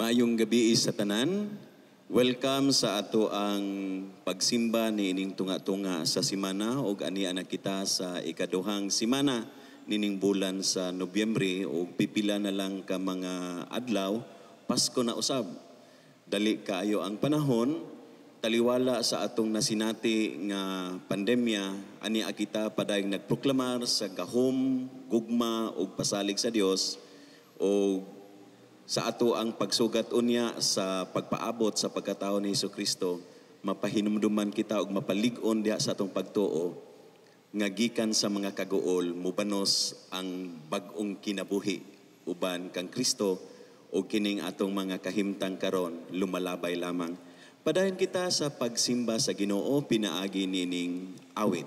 Maayong gabi sa tanan. Welcome sa ato ang pagsimba niining tunga-tunga sa simana ug ani ana kita sa ikaduhang simana nining bulan sa Nobyembre ug pipila na lang ka mga adlaw Pasko na usab. Dali kaayo ang panahon taliwala sa atong nasinati nga pandemya ani kita padayong nagproklamar sa gahom, gugma ug pasalig sa Dios o sa ato ang pagsugat unya sa pagpaabot sa pagkatao ni Hesukristo, mapahinumduman kita og mapalig-on diha sa atong pagtuo nga gikan sa mga kaguol mubanos ang bag-ong kinabuhi uban kang Kristo o kining atong mga kahimtang karon lumalabay lamang. Padayon kita sa pagsimba sa Ginoo pinaagi nining awit.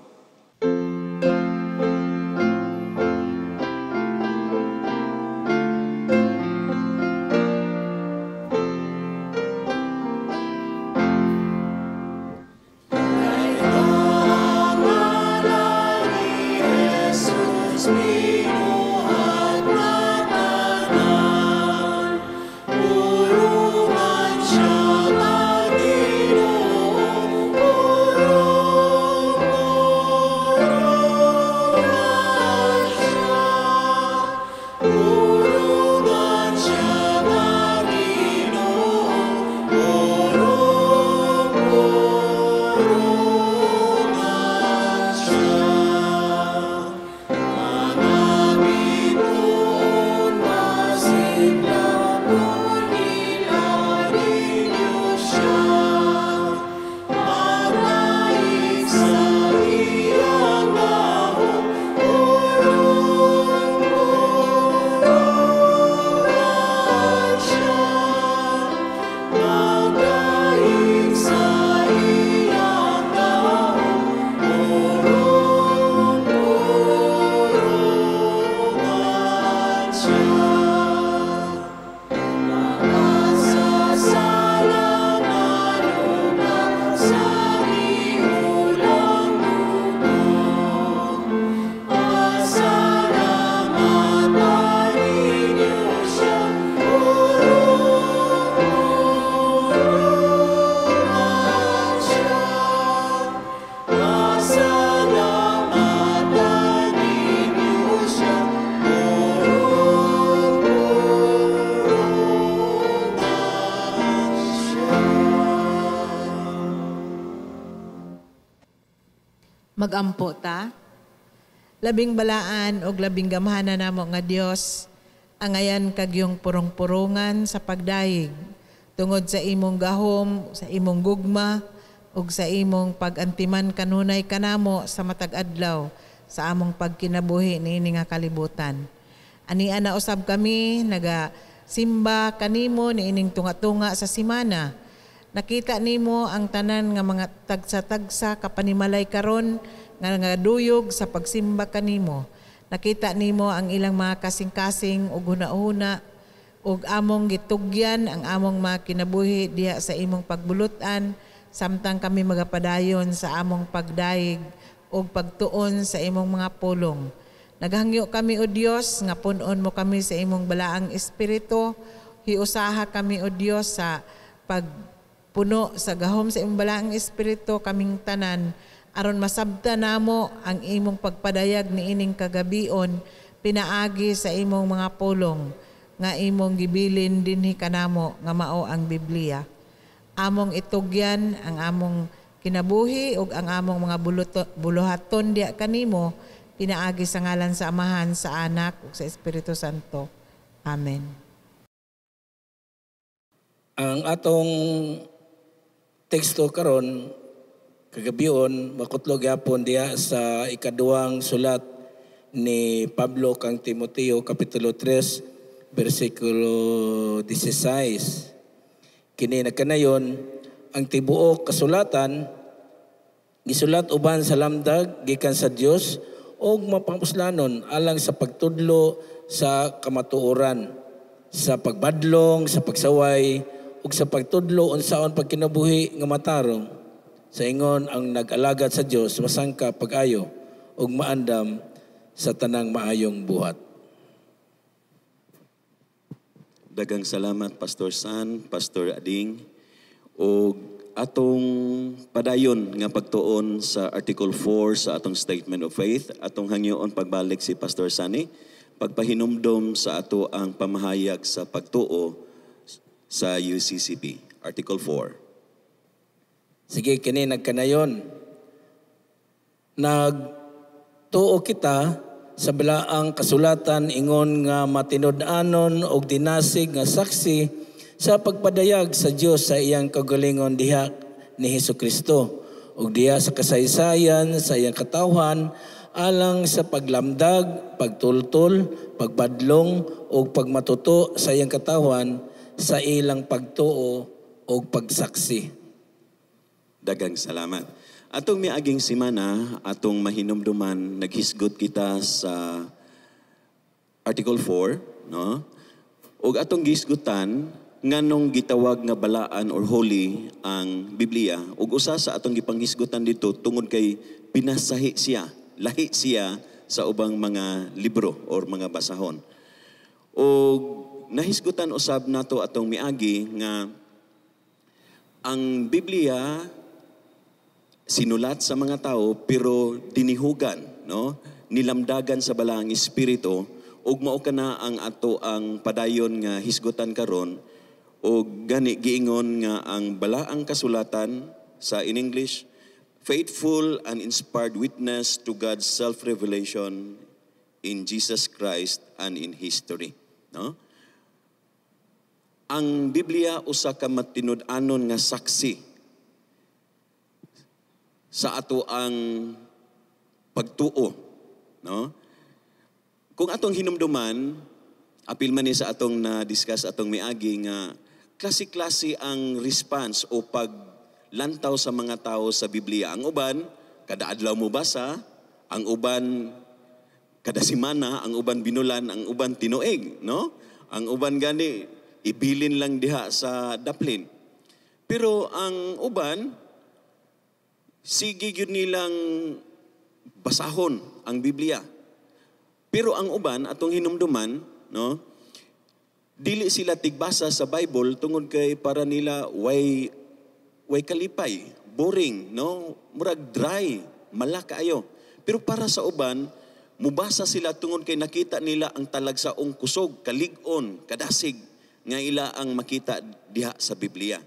Magampo ta. Labing balaan o labing gamhanan namo nga Dios, angayan kagyong purong-purungan sa pagdayeg, tungod sa imong gahom, sa imong gugma, ug sa imong pagantiman kanunay kanamo sa matag adlaw, sa among pagkinabuhi niini nga kalibutan. Ani ana usab kami naga simba kanimo niining tunga-tunga sa simana. Nakita nimo ang tanan nga mga tagsa-tagsa kapanimalay karon nga duyog sa pagsimba kanimo. Nakita nimo ang ilang mga kasing-kasing ug hunahuna ug among gitugyan ang among mga kinabuhi diha sa imong pagbulutan samtang kami magapadayon sa among pagdaig ug pagtuon sa imong mga pulong. Naghangyo kami o Dios nga punon mo kami sa imong balaang espiritu. Hiusaha kami o Dios sa puno sa gahom sa imong balaang espiritu kaming tanan aron masabta namo ang imong pagpadayag niining kagabion pinaagi sa imong mga pulong nga imong gibilin dinhi kanamo nga mao ang Biblia. Among itugyan ang among kinabuhi ug ang among mga buluhaton diha kanimo pinaagi sa ngalan sa Amahan, sa Anak ug sa Espiritu Santo. Amen. Ang atong teksto karon kagabion makutlo gyapon diha sa ikaduhang sulat ni Pablo kang Timoteo kapitulo 3 bersikulo 16. Kini nagkanayon ang tibuok kasulatan gisulat uban sa lamdag gikan sa Dios og mapamuslanon alang sa pagtudlo sa kamatuoran, sa pagbadlong, sa pagsaway ug sa pagtudlo unsaon pagkinabuhi nga matarong sa ingon ang nag-alagad sa Dios masangka pag-ayo ug maandam sa tanang maayong buhat. Dagang salamat Pastor San, Pastor Ading, o atong padayon nga pagtuon sa Article 4 sa atong Statement of Faith, atong hangyoon pagbalik si Pastor Sani, pagpahinumdom sa ato ang pamahayag sa pagtuo sa UCCP. Article 4. Sige, kini nagkanayon. Nagtuo kita sa balaang kasulatan ingon nga matinud-anon og dinasig nga saksi sa pagpadayag sa Dios sa iyang kagalingon diha ni Hesukristo ug diha sa kasaysayan sa iyang katawhan alang sa paglamdag, pagtultol, pagbadlong ug pagmatuto sa iyang katawhan sa ilang pagtuo ug pagsaksi. Dagang salamat. Atong miaging simana, atong mahinumduman, naghisgot kita sa Article 4, no? O atong gisgutan, nganong gitawag nga balaan or holy ang Biblia, ug usa sa atong gipanghisgutan dito tungod kay pinasahi siya, lahi siya sa ubang mga libro or mga basahon. O nahisgutan usab nato atong miagi nga ang Biblia sinulat sa mga tao pero dinihugan, no? Nilamdagan sa balaang espiritu ug mao kana ang ato ang padayon nga hisgutan karon ug gani giingon nga ang balaang kasulatan sa in English, faithful and inspired witness to God's self-revelation in Jesus Christ and in history, no? Ang Biblia usa ka matinud-anon nga saksi sa ato ang pagtuo, no? Kung atong hinumduman, apil man ni sa atong na-discuss atong miagi nga klase-klase ang response o paglantaw sa mga tao sa Biblia. Ang uban, kada adlaw mo basa, ang uban kada semana, ang uban binulan, ang uban tinuig, no? Ang uban gani ibilin lang diha sa daplin. Pero ang uban sige yun nilang basahon ang Biblia. Pero ang uban, atong hinumduman, no, dili sila tigbasa sa Bible tungod kay para nila way kalipay, boring, no, murag dry, malakayo. Pero para sa uban, mubasa sila tungod kay nakita nila ang talagsaong kusog, kalig-on, kadasig, nga ila ang makita diha sa Biblia.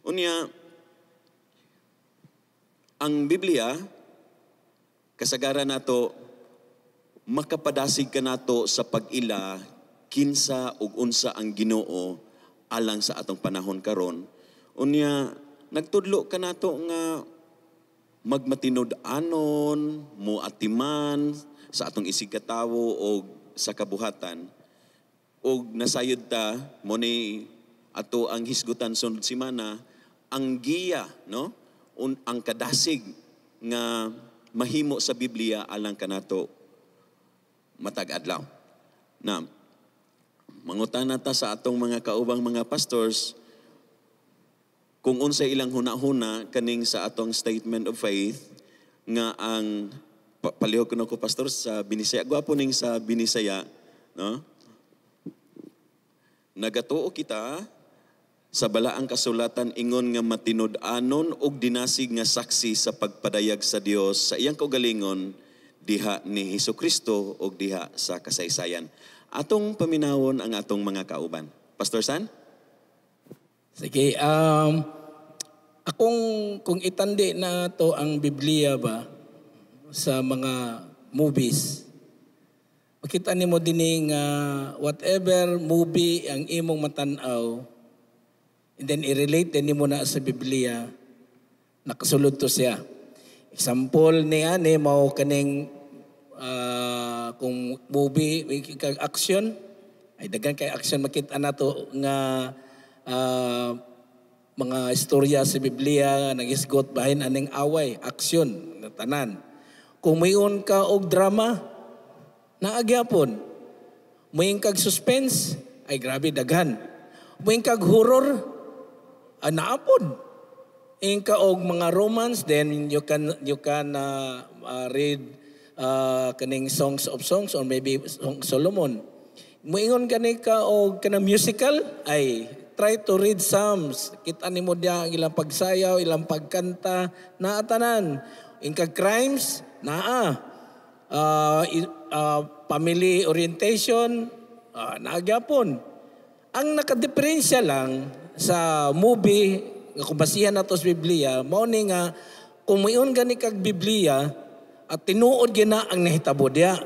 Unya, ang Biblia, kasagaran nato, makapadasig ka nato sa pag-ila, kinsa ug unsa ang Ginoo alang sa atong panahon karon. Unya, nagtudlo ka nato nga magmatinud-anon, muatiman sa atong isig katawo o sa kabuhatan. O nasayod ta, mo ni ato ang hisgutan sunod simana, ang giya, no? Ang kadasig nga mahimo sa Biblia alang kanato matag-adlaw. Na mangutana ta sa atong mga kaubang mga pastors kung unsa ilang huna-huna kaning sa atong statement of faith nga ang palihog ko pastor sa Binisaya. Gwapo ning sa Binisaya, no? Nagatuo kita sa balaang kasulatan ingon nga matinud-anon og dinasig nga saksi sa pagpadayag sa Dios sa iyang kaugalingon diha ni Hesukristo og diha sa kasaysayan. Atong paminawon ang atong mga kauban. Pastor San? Sige, kung itandi na to ang Biblia ba sa mga movies, makita nimo dinhi nga whatever movie ang imong matanaw, and then i-relate din mo na sa Biblia, nakasulod to siya. Example ni ani mao kaning kung movie kag action, ay daghan kay action makita nato nga mga istorya sa Biblia nagisgot bahin aning away, action na tanan. Kung mayon ka og drama, naagyapon. Mayon kag suspense, ay grabe daghan. Mayon kag horror, naapod. Inka og mga romance, then you can read kaning Songs of Songs or maybe Song Solomon Moingon gani ka o kana musical ay try to read Psalms. Kita nimo diya ang ilang pagsayaw, ilang pagkanta, naa tanan. Ingka crimes, naa. Family orientation, nagyapon. Ang nakadiferensya lang sa movie nga kung basihan nato sa Biblia, mao ni nga kung mayon gani kag Biblia at tinuod gina ang nahitabo diya.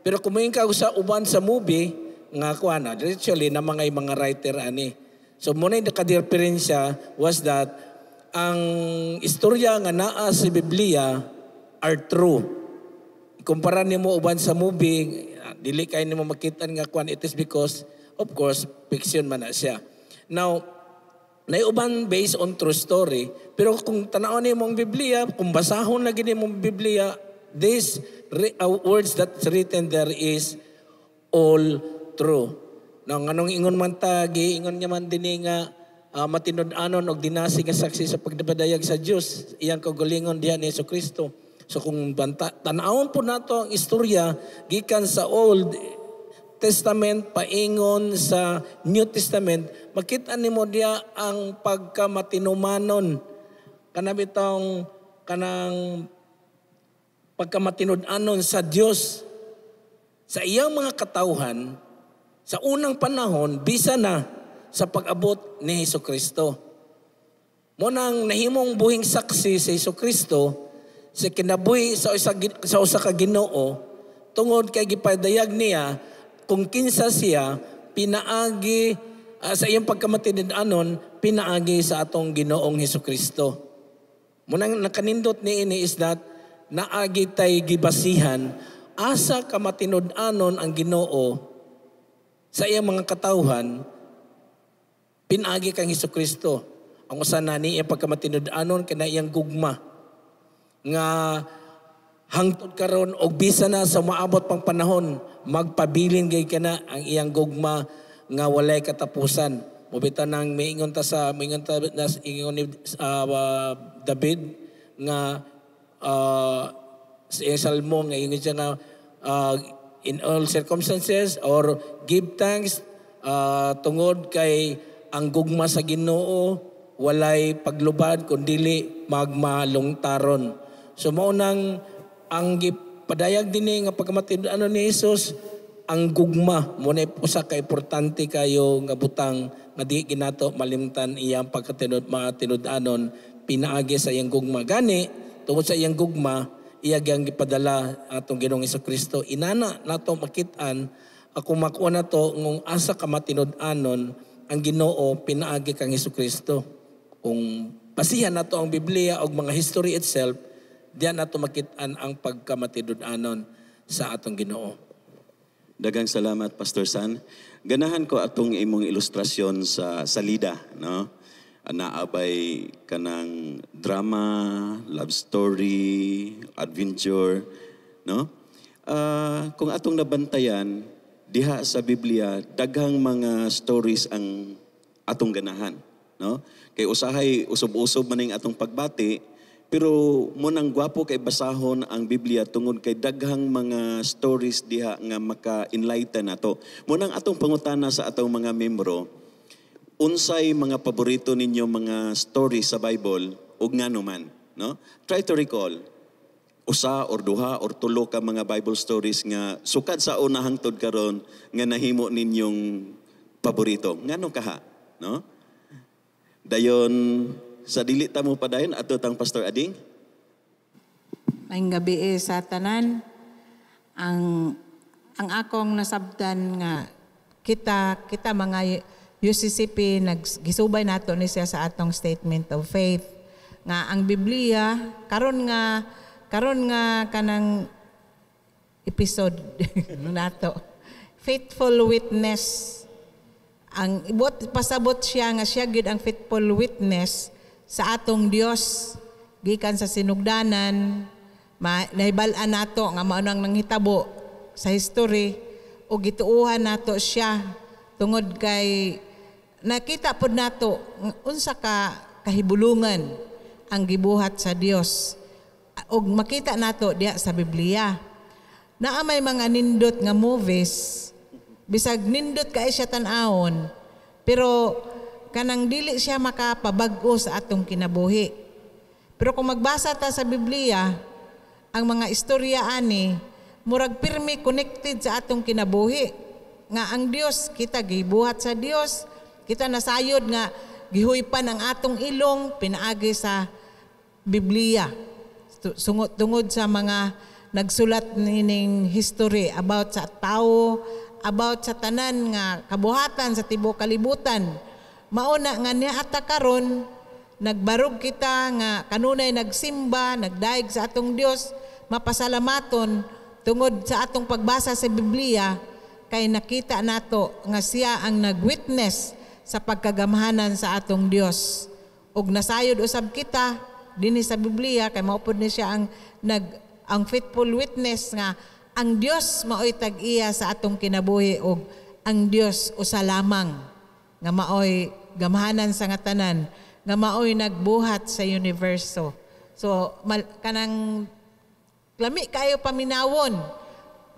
Pero kung mayon ka sa uban sa movie nga kuana, actually na mga writer ani. So mo na nakadiferensya was that ang istorya nga naa sa Biblia are true. Kumpara nimo uban sa movie, dili kay nimo makita nga kuan, it is because of course fiction man na siya. Now, naiuban based on true story, pero kung tanawon nimo ang Biblia, kung basahon lagi nimo ang Biblia, these words that's written there is all true. Now, nganong ingon man tagi, ingon nga man dinhi nga matinud-anon og dinasi nga saksi sa pagdabadayag sa Dios, iyang kaugalingon diha ni Jesucristo. So kung tanawon po nato ang istorya gikan sa Old Testament paingon sa New Testament, makita nimo diya ang pagkamatinumanon kanang pagkamatinud-anon sa Dios sa iyang mga katawhan sa unang panahon bisa na sa pag-abot ni Jesucristo. Mo nang nahimong buhing saksi sa Jesucristo sa kinabuhi sa usa ka Ginoo tungod kay gipadayag niya kung kinsa siya pinaagi sa iyang pagkamatinud-anon pinaagi sa atong Ginoong Hesukristo. Munang nakanindot niini is that naagi tay gibasihan asa ka matinud-anon ang Ginoo sa iyang mga katawhan pinaagi kang Hesukristo. Ang usa na ni iyang pagkamatinud-anon kana iyang gugma nga hangtod karon og bisa na sa maabot pang panahon magpabilin gay kana ang iyang gugma nga walay katapusan. Mobita nang miingon ta ni David nga sa iyang salmo nga ingon siya nga in all circumstances or give thanks tungod kay ang gugma sa Ginoo walay paglubad kundili magmalungtaron. So mao nang ang gipadayag dinhi nga pagkamatinud-anon ni Jesus ang gugma mo na usa ka importante kayo nga butang nga di ginato malimtan iyang pagkatinud-anon pinaagi sa iyang gugma. Gani tungod sa iyang gugma iya gyang gipadala atong Ginoong Jesucristo. Inana nato makit-an ako makuha nato ngong asa ka matinud-anon ang Ginoo pinaagi kang Jesucristo. Kung basihan nato ang Biblia o mga history itself, diyan nato makit-an ang pagkamatinud-anon sa atong Ginoo. Daghang salamat, Pastor San. Ganahan ko atong imong ilustrasyon sa salida, no? Naabay kanang drama, love story, adventure, no? Kung atong nabantayan, diha sa Biblia, daghang mga stories ang atong ganahan, no? Kay usahay usob-usob maning atong pagbati, pero munang gwapo kay basahon ang Biblia tungod kay daghang mga stories diha nga maka-enlighten nato. Munang atong pangutana sa atong mga membro, unsay mga paborito ninyo mga stories sa Bible ug ngano man, no? Try to recall usa or duha or tulo ka mga Bible stories nga sukad sa una hangtod karon nga nahimo ninyong paborito. Ngano kaha, no? Dayon sa dili ta mo padayon ato tang Pastor Ading. Maayong gabi sa tanan. Ang akong nasabtan nga kita mga UCCP naggisubay nato ni siya sa atong statement of faith nga ang Biblia karon nga kanang episode nato faithful witness ang pasabot siya nga siya gid ang faithful witness sa atong Dios gikan sa sinugdanan nahibal-an nato nga mao nang nanghitabo sa history o gituuhan nato siya tungod kay nakita pod nato unsa ka kahibulungan ang gibuhat sa Dios og makita nato diha sa Biblia. Naa may mga nindot nga movies Bisag nindot kay siya tan-awon, pero kanang dili siya makapabag-o sa atong kinabuhi. Pero kung magbasa ta sa Biblia, ang mga istorya ani, murag pirmi connected sa atong kinabuhi. Nga ang Dios, kita gibuhat sa Dios, kita nasayod nga gihuypan ang atong ilong, pinaagi sa Biblia. Tungod sa mga nagsulat nining history about sa tao, about sa tanan nga kabuhatan sa tibuok kalibutan. Mauna nga niata karon nagbarog kita nga kanunay nagsimba, nagdaig sa atong Dios, mapasalamaton tungod sa atong pagbasa sa Biblia kay nakita nato nga siya ang nagwitness sa pagkagamhanan sa atong Dios. Ug nasayod usab kita dinhi sa Biblia kay mao pud ni siya ang faithful witness nga ang Dios maoy tag-iya sa atong kinabuhi ug ang Dios usa lamang nga maoy gamhanan sa nga tanan, nga maoy nagbuhat sa universo. So kanang lami kayo paminawon,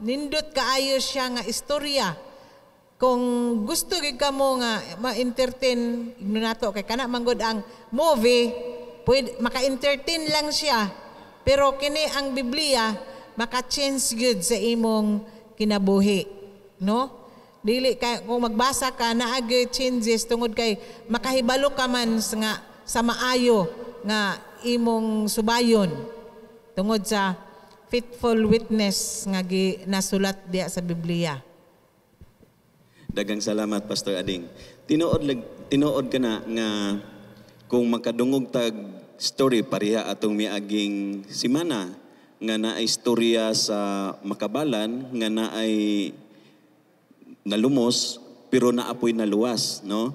nindot kaayo siya nga istorya. Kung gusto gid kamo nga ma-entertain igno nato kay kana manggod ang movie, pwede maka-entertain lang siya. Pero kini ang Biblia maka-change gyud sa imong kinabuhi, no? Dili kay kung magbasa ka naagi changes tungod kay makahibalo ka man sa maayo nga imong subayon tungod sa faithful witness nga nasulat diya sa Biblia. Dagang salamat Pastor Ading. Tinuod ka na nga kung makadungog tag story pareha atong miaging simana nga naay istorya sa makabalan nga naay nalumos pero naapoy naluwas, no?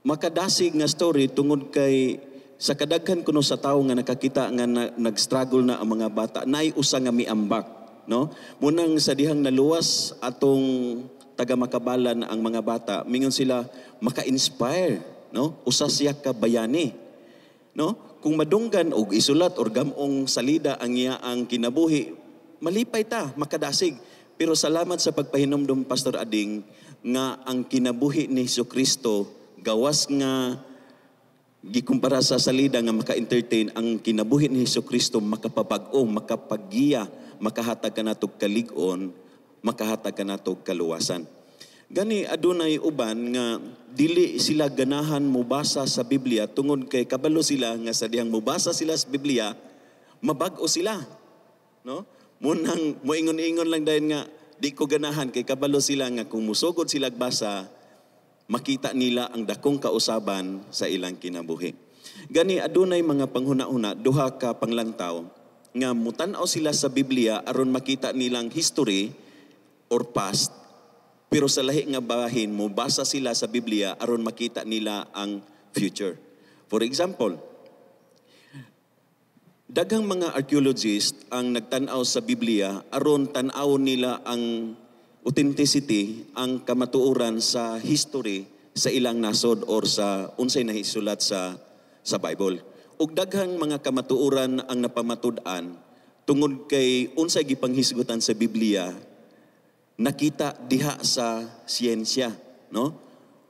Makadasig nga story tungod kay sa kadaghan kuno sa tawo nga nakakita nga nag-struggle na ang mga bata, naay usa nga miambak, no? Munang sa dihang naluwas atong taga makabalan ang mga bata, mingon sila maka-inspire, no? Usa siya ka bayani, no? Kung madunggan og isulat or gamong salida ang iya ang kinabuhi, malipay ta, makadasig. Pero salamat sa pagpahinomdom Pastor Ading nga ang kinabuhi ni Jesucristo gawas nga gikumpara sa salida nga maka-entertain, ang kinabuhi ni Jesucristo makapabag-o, makapaggiya, makahatag kanatog kalig-on, makahatag kanatog kaluwasan. Gani adunay uban nga dili sila ganahan mubasa sa Biblia tungod kay kabalo sila nga sa dihang mubasa sila sa Biblia mabag-o sila, no? Munang moingon-ingon lang dayon nga di ko ganahan kay kabalo sila nga kung musugod sila basa makita nila ang dakong kausaban sa ilang kinabuhi. Gani adunay mga panghuna-una duha ka panglantaw nga mutan-aw sila sa Biblia aron makita nilang history or past. Pero sa lahi nga bahin mo, basa sila sa Biblia aron makita nila ang future. For example, daghang mga archaeologist ang nagtanaw sa Biblia aron tan-awon nila ang authenticity, ang kamatuoran sa history sa ilang nasod or sa unsay nahisulat sa Bible. Ug daghang mga kamatuoran ang napamatud-an tungod kay unsay gipanghisgutan sa Biblia nakita diha sa siyensya, no?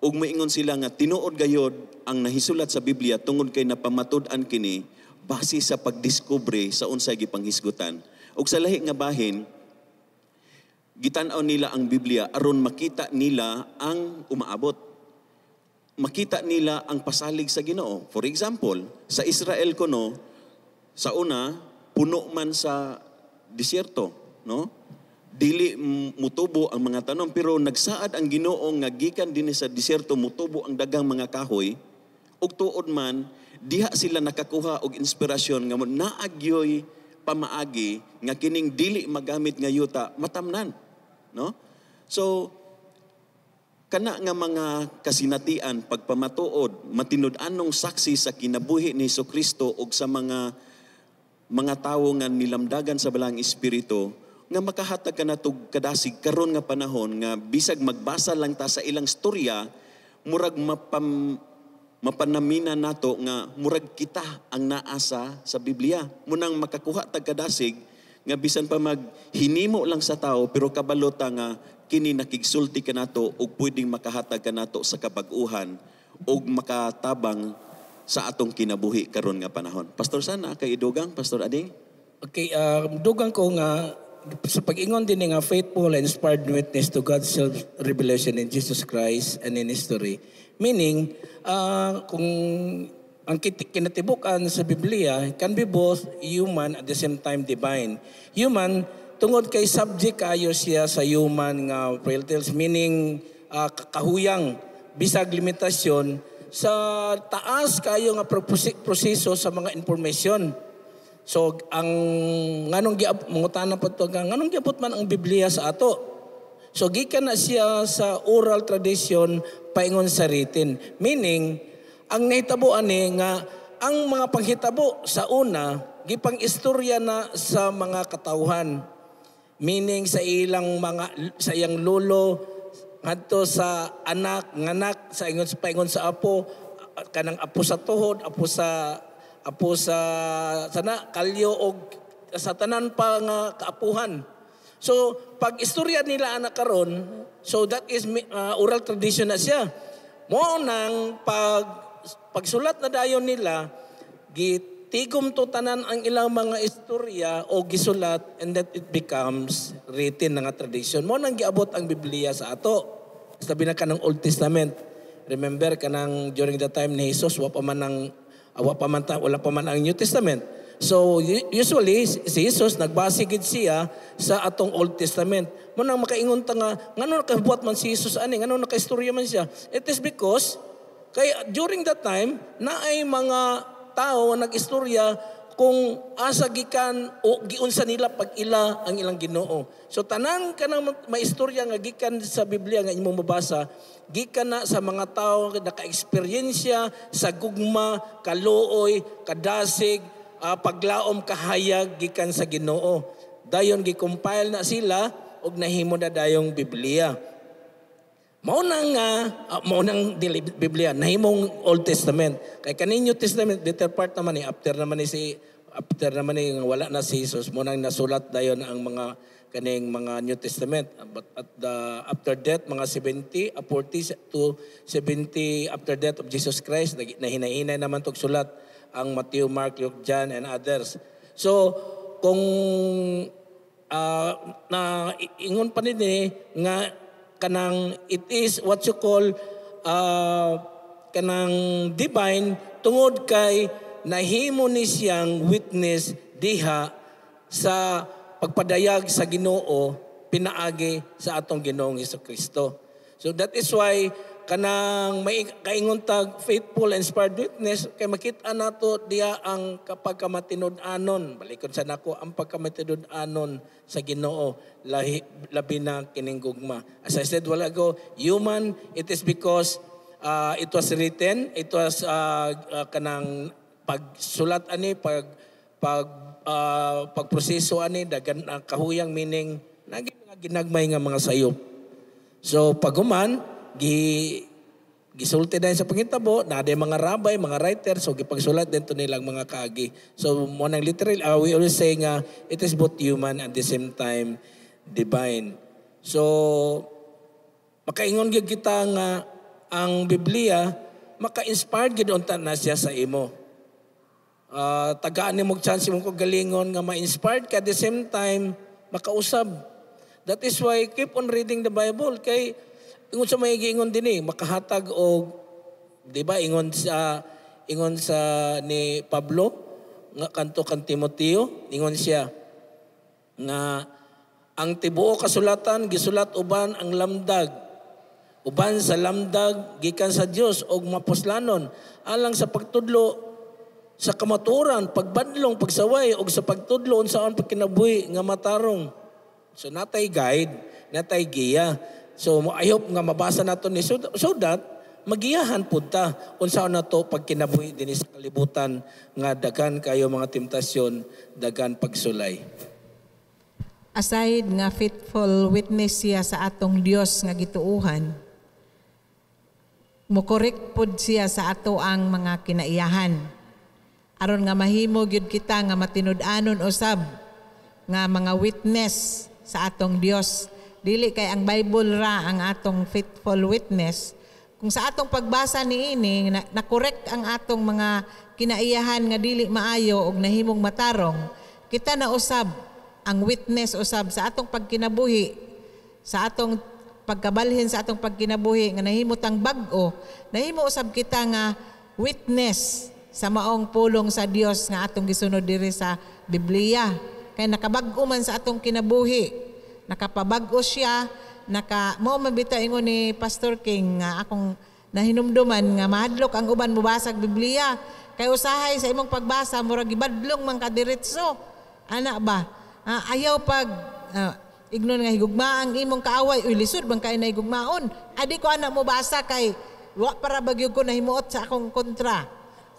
Ug moingon sila nga tinuod gayod ang nahisulat sa Biblia tungod kay napamatud-an kini base sa pagdiskubre sa unsay gipanghisgutan. Ug sa lahi nga bahin gitan-aw nila ang Biblia aron makita nila ang umaabot. Makita nila ang pasalig sa Ginoo. For example, sa Israel kuno sa una puno man sa disyerto, no? Dili mutubo ang mga tanom pero nagsaad ang Ginoo nga gikan dinhi sa disyerto mutubo ang daghang mga kahoy ug tuod man diha sila nakakuha og inspirasyon nga naagyoy pamaagi nga kining dili magamit nga yuta matamnan, no? So kana nga mga kasinatian pagpamatuod matinud-anong saksi sa kinabuhi ni Jesucristo ug sa mga tawo nga nilamdagan sa balang espiritu nga makahatag ka natog kadasig karon nga panahon nga bisag magbasa lang ta sa ilang storya murag mapanamina nato nga murag kita ang naasa sa Biblia. Munang makakuha tag kadasig nga bisan pa maghinimo lang sa tao pero kabalota nga kini nakigsulti kanato ug pwedeng makahatag kanato sa kabag-uhan ug makatabang sa atong kinabuhi karon nga panahon. Pastor, sana kay idugang, Pastor Ading? Okay, dugang ko nga sa pag-ingon din nga faithful and inspired witness to God's self-revelation in Jesus Christ and in history. Meaning, kung ang kinatibukan sa Biblia can be both human at the same time divine. Human, tungod kay subject kayo siya sa human nga frailties, meaning kahuyang, bisag limitasyon, sa taas kayo nga proseso sa mga informasyon. So ang nganong mangutana pa to nganong giabot man ang Biblia sa ato. So gikan na siya sa oral tradition paingon sa written. Meaning ang nahitabo ani nga ang mga panghitabo sa una gipang istorya na sa mga katawhan. Meaning sa iyang lolo ngadto sa nganak sa ingon sa paingon sa apo, kanang apo sa tuhod, apo sa sana kalyo og sa tanan pa nga kaapuhan. So pag istorya nila anak karon, so that is oral tradition na siya. Mo nang pagsulat na dayon nila, gitigom to tanan ang ilang mga istorya o gisulat, and that it becomes written na nga tradition. Mo nang giabot ang Biblia sa ato. Sabi na kanang Old Testament. Remember kanang during the time ni Jesus wala pa man ang New Testament. So usually si Jesus nagbase gid siya sa atong Old Testament. Mo nang makaingon ta nga ngano nakabuhat man si Jesus ani, ngano nakaistorya man siya. It is because kay during that time naay mga tao nag-istorya kung asa gikan o giunsa nila pag ila ang ilang Ginoo. So tanan kanang maistorya nga gikan sa Biblia nga imong mabasa, gikan na sa mga tao nga naka-eksperyensya sa gugma, kaluoy, kadasig, paglaom kahayag gikan sa Ginoo. Dayon gi-compile na sila og nahimo na dayong Biblia. Maunang Biblia, nahimong Old Testament. Kay kaning New Testament, later part naman after naman ni wala na si Jesus, munang nasulat dayon ang mga kaning mga New Testament. But after death, mga 40 to 70 after death of Jesus Christ, nahinay-hinay naman tog sulat ang Matthew, Mark, Luke, John, and others. So, kung ingon pa nini nga kanang it is what you call kanang divine tungod kay nahimo ni siyang witness diha sa pagpadayag sa Ginoo pinaagi sa atong Ginoong Hesukristo. So that is why kanang may kaingon tag faithful and inspired witness kay makita nato diha ang kapag kamatinud-anon, balikod sa nako ang pagkamatinud-anon sa Ginoo labi na kining gugma. As I said wala ago, human, it is because it was written, it was kanang pagsulat ani pagproseso ani dagan kahuyang, meaning ginagmay nga mga sayop. So paguman gisulti dahil sa pangitabo na ada mga rabay, mga writer, so gipagsulat dito nilang mga kaagi. So mo nang literal, we always say nga it is both human at the same time divine. So makaingon gyud kita nga ang Biblia maka-inspired gyud unta na siya sa imo. Tagaan ni mong chance mong kagalingon nga ma-inspired ka at the same time makausab. That is why keep on reading the Bible kay ingon sa may giingon din makahatag og di ba ingon sa ni Pablo nga kanto kan Timoteo, ingon siya nga ang tibuok kasulatan gisulat uban ang lamdag, uban sa lamdag gikan sa Dios og mapuslanon alang sa pagtudlo sa kamatuoran, pagbadlong, pagsaway og sa pagtudlo unsaon pagkinabuhi nga matarong. So natay guide, natay giya. So I hope nga mabasa nato ni so that magiyahan pud ta unsaon nato pag kinabuhi dinhi sa kalibutan nga daghan kayo mga temptasyon, daghan pagsulay. Aside nga faithful witness siya sa atong Dios nga gituuhan, mo-correct pud siya sa ato ang mga kinaiyahan. Aron nga mahimo gyud kita nga matinud-anon usab nga mga witness sa atong Dios dili kay ang Bible ra ang atong faithful witness. Kung sa atong pagbasa niini na correct ang atong mga kinaiyahan nga dili maayo og nahimong matarong, kita na usab ang witness usab sa atong pagkinabuhi, sa atong pagkabalhin sa atong pagkinabuhi nga nahimot ang bag-o, nahimo usab kita nga witness sa maong pulong sa Dios nga atong gisunod diri sa Biblia. Kay nakabag-o man sa atong kinabuhi, nakapabag-o siya, mo mabita ingon ni Pastor King nga akong nahinumduman nga mahadlok ang uban mubasag Biblia. Kay usahay sa imong pagbasa murag gibadlong man ka diretso. Ana ba? Ayaw pag ignon nga higugma ang imong kaaway, uy lisod bang kay na higugmaon. Adi ko ana mo basa kay wa para bagyog ko nahimuot sa akong kontra.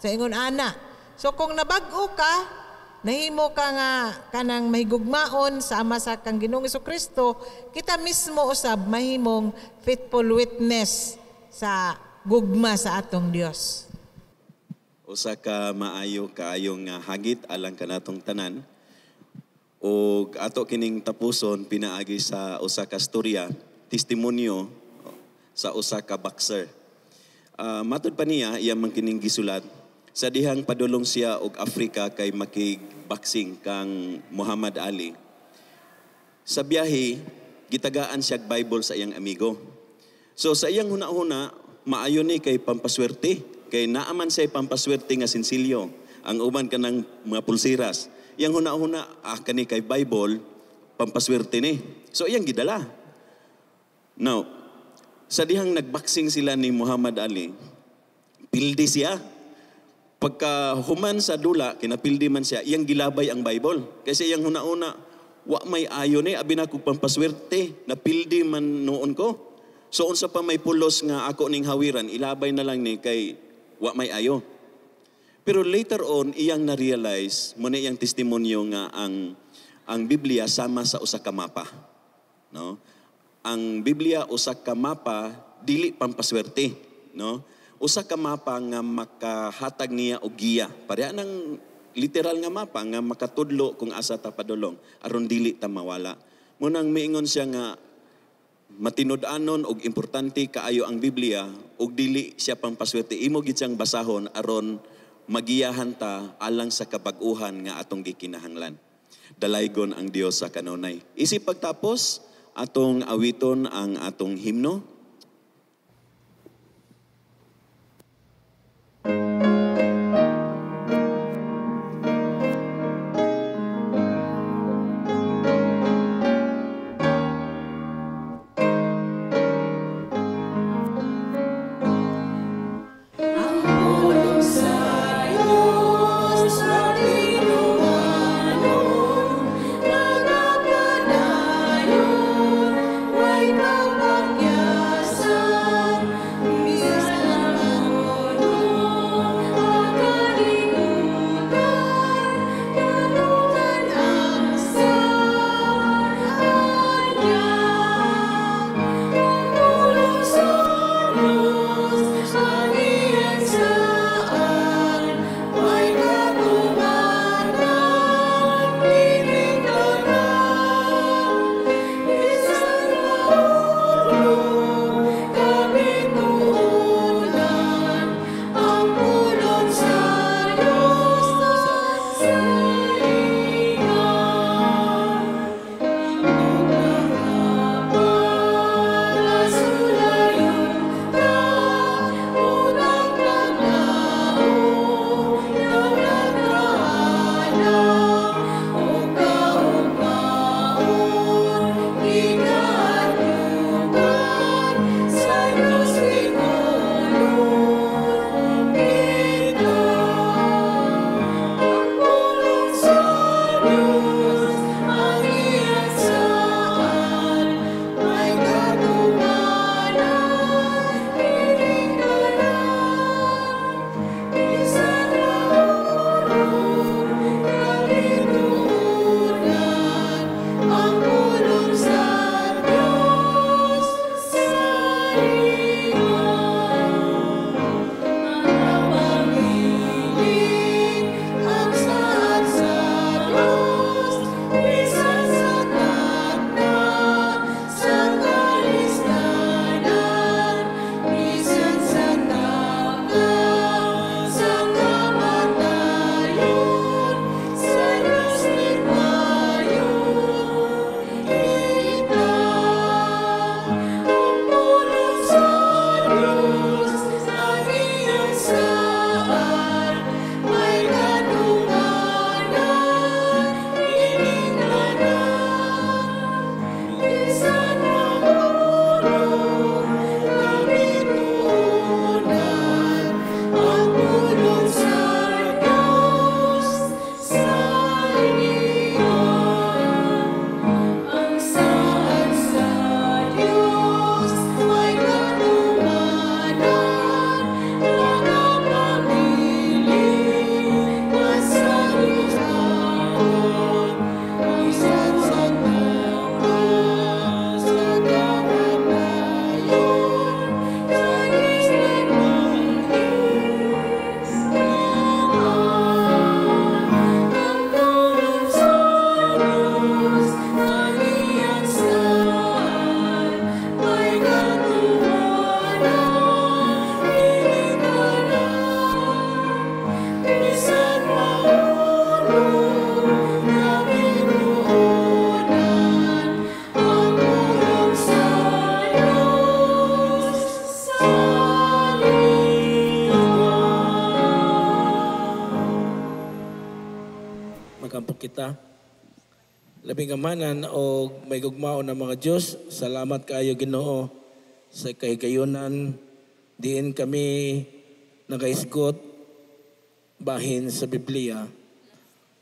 Sa ingon ana. So kung nabag-o ka, nahimo ka nga kanang mahigugmaon sama sa kang Ginoong Jesucristo, kita mismo usab mahimong faithful witness sa gugma sa atong Dios. Usa ka maayo kaayong hagit alang kanatong tanan. O ato kining tapuson pinaagi sa usa ka storya, testimonyo sa usa ka boxer. Matud pa niya iya man kining gisulat sa dihang padulong siya og Africa kay makig-boxing kang Muhammad Ali. Sa biyahe, gitagaan siya Bible sa iyang amigo. So sa iyang huna-huna, maayo ni kay pampaswerte. Kay naaman siya pampaswerte nga sinsilyo. Ang uban ka ng mga pulsiras. Iyang huna-huna, kani kay Bible, pampaswerte ni. So iyang gidala. Now, sa dihang nagboxing sila ni Muhammad Ali, pildi siya. Pagka human sa dula, kinapildi man siya, iyang gilabay ang Bible. Kasi iyang huna-una, wa may ayo ni, abi na ko pampaswerte, napildi man noon ko. So unsa pa may pulos nga ako ning hawiran, ilabay na lang ni kay wa may ayo. Pero later on, iyang na-realize, muna iyang testimonyo nga ang Biblia sama sa usa ka mapa. No? Ang Biblia usa ka mapa, dili pampaswerte. No? Usa ka mapa nga makahatag niya og giya. Pareha ng literal nga mapa nga makatudlo kung asa ta padulong aron dili ta mawala. Munang miingon siya nga matinud-anon og importante kaayo ang Biblia og dili siya pampaswerte. Imo gid siyang basahon aron magiyahan ta alang sa kabag-uhan nga atong gikinahanglan. Dalaygon ang Dios sa kanunay. Isip pagtapos atong awiton ang atong himno. Why no bagya kita. Labing amanan o may gugmao ng mga Diyos, salamat kayo Ginoo sa kahigayunan. Diin kami nagaisgot bahin sa Biblia.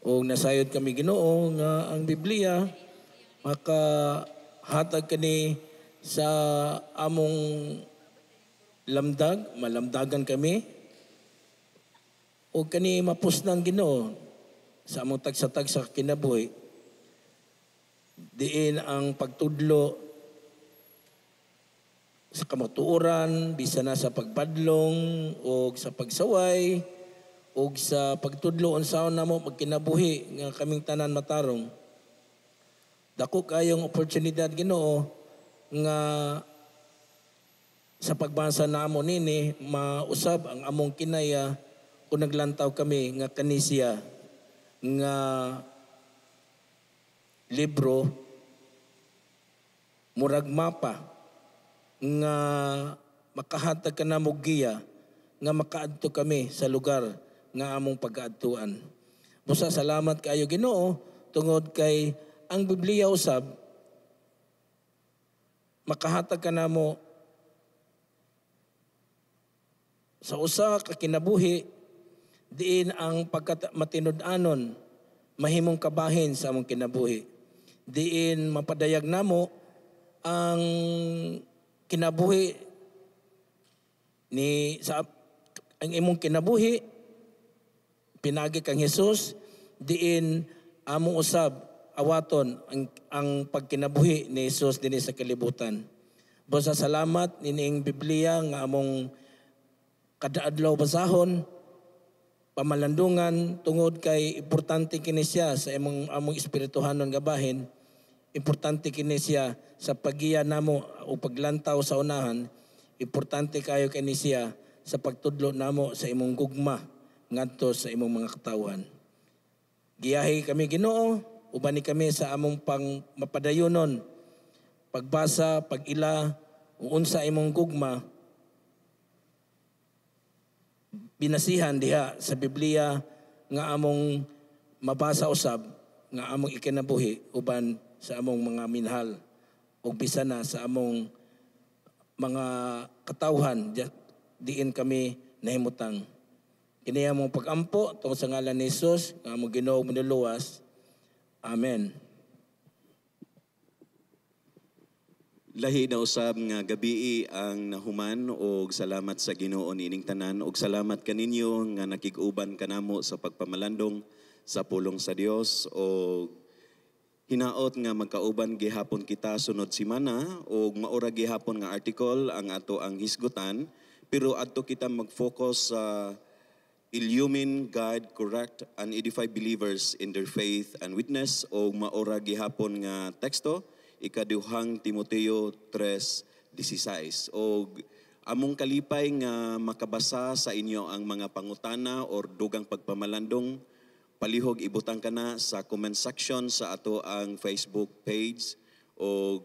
O nasayod kami Ginoo nga ang Biblia makahatag kani sa among lamdag, malamdagan kami. O kani mapusnan Ginoo sa among tagsa-tag sa kinabuhi. Diin ang pagtudlo sa kamatuoran, bisa na sa pagpadlong o sa pagsaway o sa pagtudlo unsaon namo magkinabuhi nga kaming tanan matarong. Dako kayong oportunidad Ginoo nga sa pagbasa namo nini mausab ang among kinaya kung naglantaw kami nga kanisya nga libro murag mapa nga makahatag ka na giya nga makaadto kami sa lugar nga among pag-aadtuan. Busa salamat kayo Ginoo tungod kay ang Biblia usab makahatag ka namo sa usa ka kinabuhi diin ang pagkamatinod-anon mahimong kabahin sa among kinabuhi. Diin mapadayag namo ang kinabuhi ni sa ang imong kinabuhi pinagi kang Hesus diin among usab awaton ang pagkinabuhi ni Hesus dinhi sa kalibutan. Busa salamat nining Biblia nga among kada adlaw basahon pamalandungan tungod kay importante kini siya sa among espirituhanon nga bahin. Importante kini siya sa paggiya namo o paglantaw sa unahan. Importante kayo kini siya sa pagtudlo namo sa imong gugma ngadto sa imong mga katawhan. Giyahi kami Ginoo, ubani kami sa among pang mapadayonon, pagbasa, pag-ila, unsa imong gugma binasihan diha sa Biblia nga among mabasa usab nga among ikinabuhi uban sa among mga minhal ug bisan na sa among mga katawhan diin kami nahimutang. Kini among pag-ampo tungod sa ngalan ni Hesus nga among Ginoo manluluwas. Amen. Lahi na usab nga gabii ang nahuman og salamat sa Ginoo nining tanan og salamat kaninyo nga nakig-uban kanamo sa pagpamalandong sa pulong sa Dios og hinaot nga magkauban gihapon kita sunod semana og maura gihapon nga article ang ato ang hisgutan pero adto kita mag-focus sa illumine, guide, correct, and edify believers in their faith and witness og maura gihapon nga teksto ikaduhang Timoteo 3:16 og among kalipay nga makabasa sa inyo ang mga pangutana or dugang pagpamalandong palihog ibutang kana sa comment section sa ato ang Facebook page o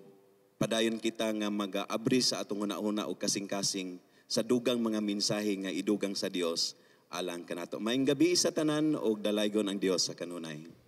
padayon kita nga mag-aabri sa atong una-una og kasing-kasing sa dugang mga mensahe nga idugang sa Dios alang kanato. Maayong gabi sa tanan og dalaygon ang Dios sa kanunay.